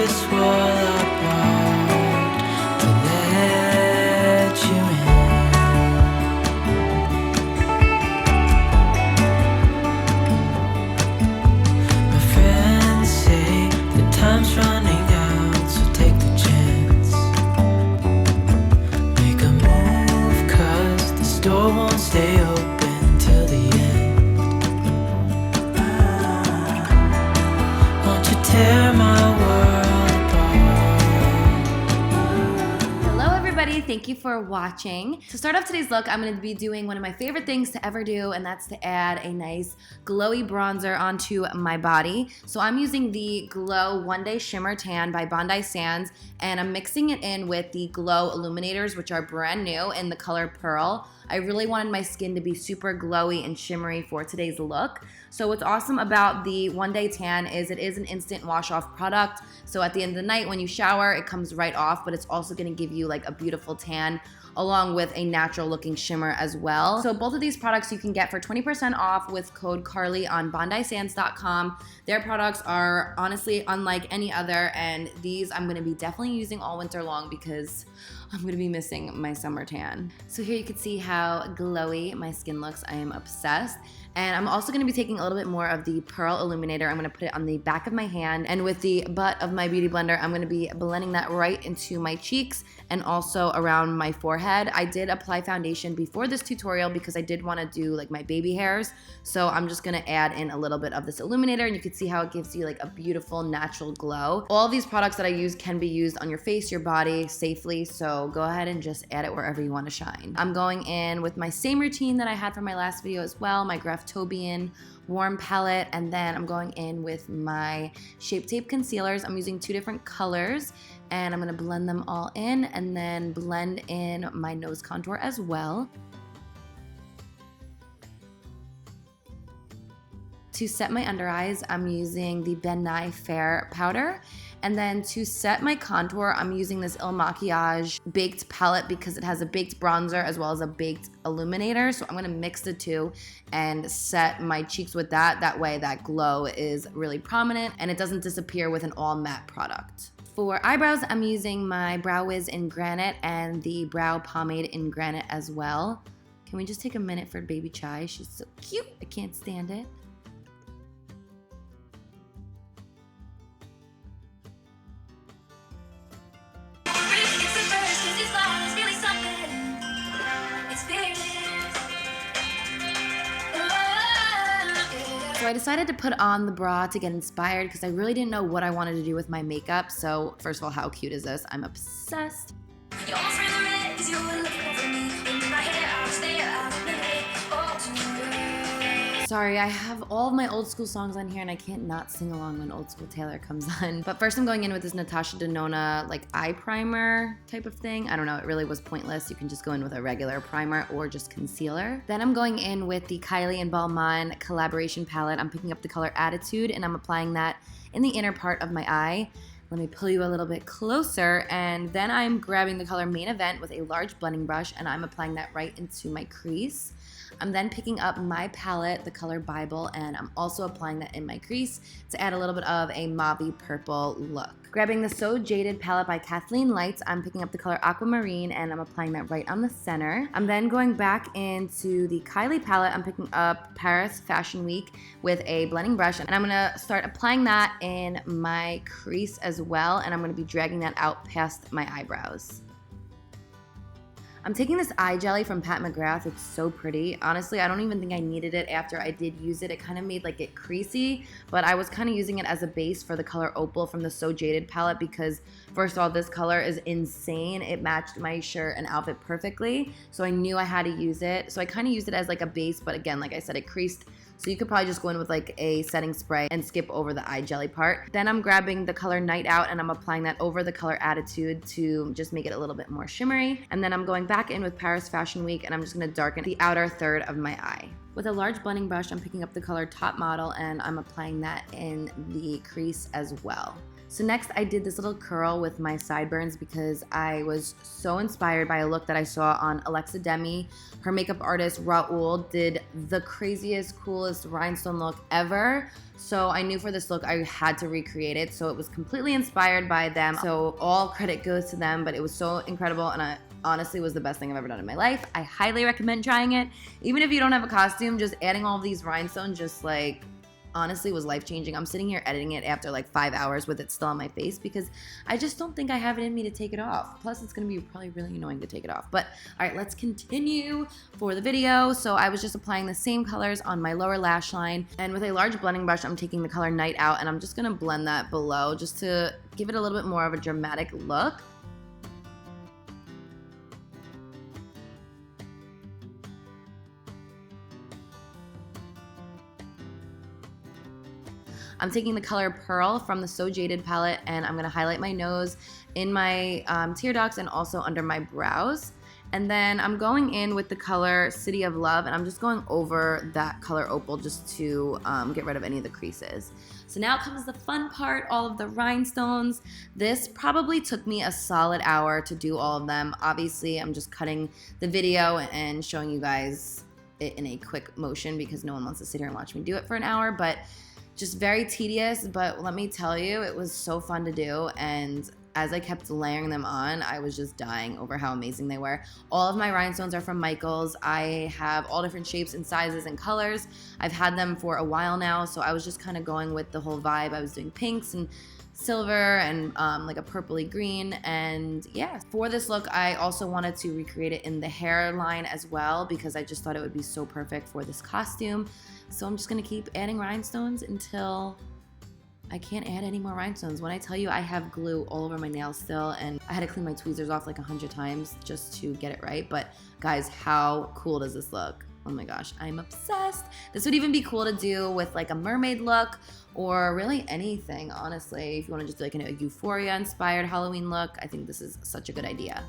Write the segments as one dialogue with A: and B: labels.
A: this wall apart to let you in. My friends say the time's running out, so take the chance. Make a move, 'cause the store won't stay open till the end. Won't you tear my world apart?
B: Hello everybody, thank you for watching. To start off today's look, I'm going to be doing one of my favorite things to ever do, and that's to add a nice glowy bronzer onto my body. So I'm using the Glow One Day Shimmer Tan by Bondi Sands, and I'm mixing it in with the Glow Illuminators, which are brand new in the color Pearl. I really wanted my skin to be super glowy and shimmery for today's look. So what's awesome about the One Day Tan is it is an instant wash off product. So at the end of the night when you shower, it comes right off, but it's also gonna give you like a beautiful tan along with a natural looking shimmer as well. So both of these products you can get for 20% off with code Carli on bondisands.com. Their products are honestly unlike any other, and these I'm gonna be definitely using all winter long because I'm gonna be missing my summer tan. So here you can see how glowy my skin looks. I am obsessed. And I'm also gonna be taking a little bit more of the Pearl Illuminator. I'm gonna put it on the back of my hand, and with the butt of my beauty blender, I'm gonna be blending that right into my cheeks and also around my forehead. I did apply foundation before this tutorial because I did wanna do like my baby hairs. So I'm just gonna add in a little bit of this illuminator, and you can see how it gives you like a beautiful natural glow. All of these products that I use can be used on your face, your body safely, so go ahead and just add it wherever you wanna shine. I'm going in with my same routine that I had from my last video as well, my Tobian warm palette, and then I'm going in with my Shape Tape concealers. I'm using two different colors, and I'm gonna blend them all in and then blend in my nose contour as well. To set my under eyes, I'm using the Ben Nye Fair powder. And then to set my contour, I'm using this Il Makiage baked palette because it has a baked bronzer as well as a baked illuminator. So I'm gonna mix the two and set my cheeks with that. That way that glow is really prominent and it doesn't disappear with an all matte product. For eyebrows, I'm using my Brow Wiz in Granite and the Brow Pomade in Granite as well. Can we just take a minute for Baby Chai? She's so cute, I can't stand it. So I decided to put on the bra to get inspired because I really didn't know what I wanted to do with my makeup. So first of all, how cute is this? I'm obsessed. Sorry, I have all of my old school songs on here and I can't not sing along when Old School Taylor comes on. But first I'm going in with this Natasha Denona like eye primer type of thing. I don't know, it really was pointless. You can just go in with a regular primer or just concealer. Then I'm going in with the KYLIE and BALMAIN collaboration palette. I'm picking up the color Attitude and I'm applying that in the inner part of my eye. Let me pull you a little bit closer, and then I'm grabbing the color Main Event with a large blending brush and I'm applying that right into my crease. I'm then picking up my palette, the color Bybel, and I'm also applying that in my crease to add a little bit of a mauvey purple look. Grabbing the So Jaded palette by Kathleen Lights, I'm picking up the color Aquamarine and I'm applying that right on the center. I'm then going back into the KYLIE palette. I'm picking up Paris Fashion Week with a blending brush, and I'm gonna start applying that in my crease as well, and I'm gonna be dragging that out past my eyebrows. I'm taking this eye jelly from Pat McGrath. It's so pretty. Honestly, I don't even think I needed it after I did use it. It kind of made like it creasy, but I was kind of using it as a base for the color Opal from the So Jaded palette because first of all, this color is insane. It matched my shirt and outfit perfectly, so I knew I had to use it. So I kind of used it as like a base, but again, like I said, it creased. So you could probably just go in with like a setting spray and skip over the eye jelly part. Then I'm grabbing the color Night Out and I'm applying that over the color Attitude to just make it a little bit more shimmery. And then I'm going back in with Paris Fashion Week and I'm just gonna darken the outer third of my eye. With a large blending brush, I'm picking up the color Top Model and I'm applying that in the crease as well. So next I did this little curl with my sideburns because I was so inspired by a look that I saw on Alexa Demi. Her makeup artist Raul did the craziest, coolest rhinestone look ever. So I knew for this look I had to recreate it. So it was completely inspired by them. So all credit goes to them, but it was so incredible, and I honestly was the best thing I've ever done in my life. I highly recommend trying it. Even if you don't have a costume, just adding all of these rhinestones just like honestly was life-changing. I'm sitting here editing it after like 5 hours with it still on my face because I just don't think I have it in me to take it off. Plus it's gonna be probably really annoying to take it off. But all right, let's continue for the video. So I was just applying the same colors on my lower lash line, and with a large blending brush I'm taking the color Night Out, and I'm just gonna blend that below just to give it a little bit more of a dramatic look. I'm taking the color Pearl from the So Jaded palette, and I'm going to highlight my nose, in my tear ducts, and also under my brows. And then I'm going in with the color City of Love, and I'm just going over that color Opal just to get rid of any of the creases. So now comes the fun part, all of the rhinestones. This probably took me a solid hour to do all of them. Obviously, I'm just cutting the video and showing you guys it in a quick motion because no one wants to sit here and watch me do it for an hour, but just very tedious. But let me tell you, it was so fun to do, and as I kept layering them on, I was just dying over how amazing they were. All of my rhinestones are from Micheals. I have all different shapes and sizes and colors. I've had them for a while now, so I was just kind of going with the whole vibe. I was doing pinks and silver and like a purpley green, and yeah. For this look, I also wanted to recreate it in the hairline as well because I just thought it would be so perfect for this costume. So I'm just gonna keep adding rhinestones until I can't add any more rhinestones. When I tell you I have glue all over my nails still, and I had to clean my tweezers off like 100 times just to get it right. But guys, how cool does this look? Oh my gosh, I'm obsessed. This would even be cool to do with like a mermaid look or really anything, honestly. If you wanna just do like a Euphoria inspired Halloween look, I think this is such a good idea.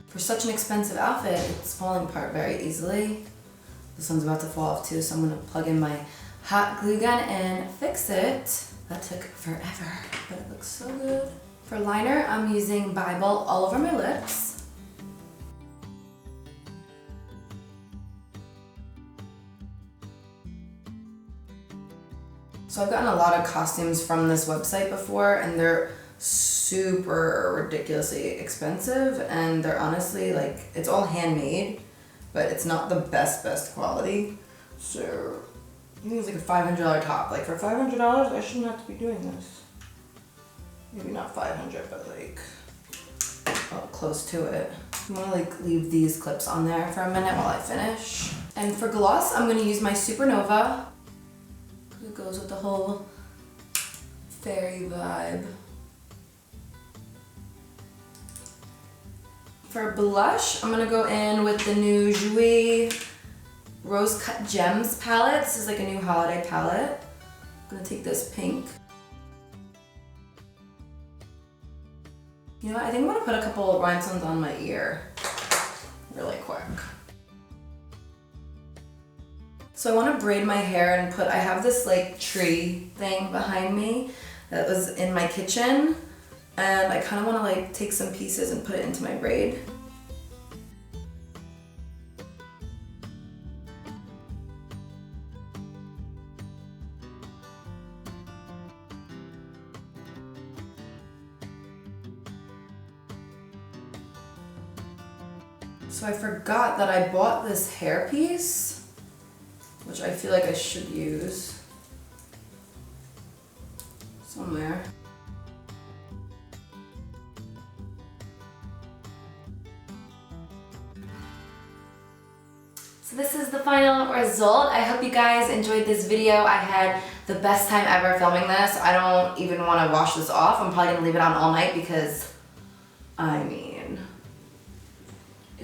B: For such an expensive outfit, it's falling apart very easily. This one's about to fall off too, so I'm gonna plug in my hot glue gun and fix it. That took forever, but it looks so good. For liner, I'm using Bybel all over my lips. So I've gotten a lot of costumes from this website before, and they're super ridiculously expensive, and they're honestly like, it's all handmade, but it's not the best quality. So I think it's like a $500 top. Like for $500, I shouldn't have to be doing this. Maybe not 500, but like close to it. I'm gonna like leave these clips on there for a minute while I finish. And for gloss, I'm gonna use my Supernova. It goes with the whole fairy vibe. For blush, I'm gonna go in with the new Jouer Rose Cut Gems palette. This is like a new holiday palette. I'm gonna take this pink. You know what, I think I'm gonna put a couple of rhinestones on my ear really quick. So I wanna braid my hair and I have this like tree thing behind me that was in my kitchen. And I kind of want to like take some pieces and put it into my braid. So I forgot that I bought this hairpiece, which I feel like I should use somewhere. So this is the final result. I hope you guys enjoyed this video. I had the best time ever filming this. I don't even want to wash this off. I'm probably gonna leave it on all night because, I mean,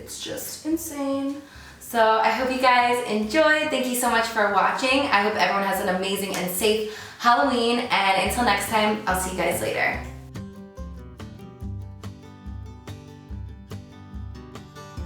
B: It's just insane. So I hope you guys enjoyed. Thank you so much for watching. I hope everyone has an amazing and safe Halloween, and until next time, I'll see you guys later.